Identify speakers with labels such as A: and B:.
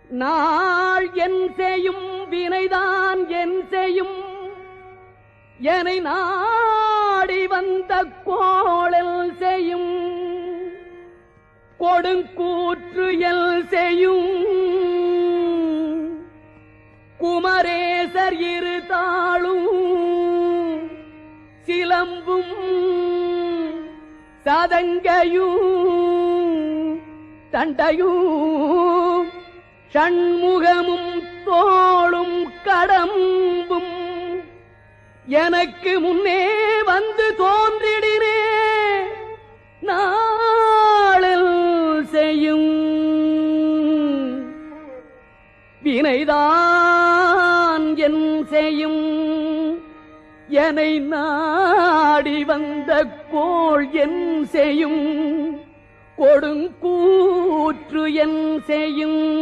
A: நாள் என் செய்யும் வினைதான் என் செய்யும் என்னை நாடி வந்த கோளல் செய்யும் கொடுங்கூற்று எல் செய்யும் குமரேசர் இரு தாளும் சிலம்பும் சதங்கையும் தண்டையும் ஷண்முகமும் தோளும் கடம்பும் எனக்கு முன்னே வந்து தோன்றிடினே நாளில் செய்யும் வினைதான் என் செய்யும் என்னை நாடி வந்த கோள் என் செய்யும் கொடுங்கூற்று என் செய்யும்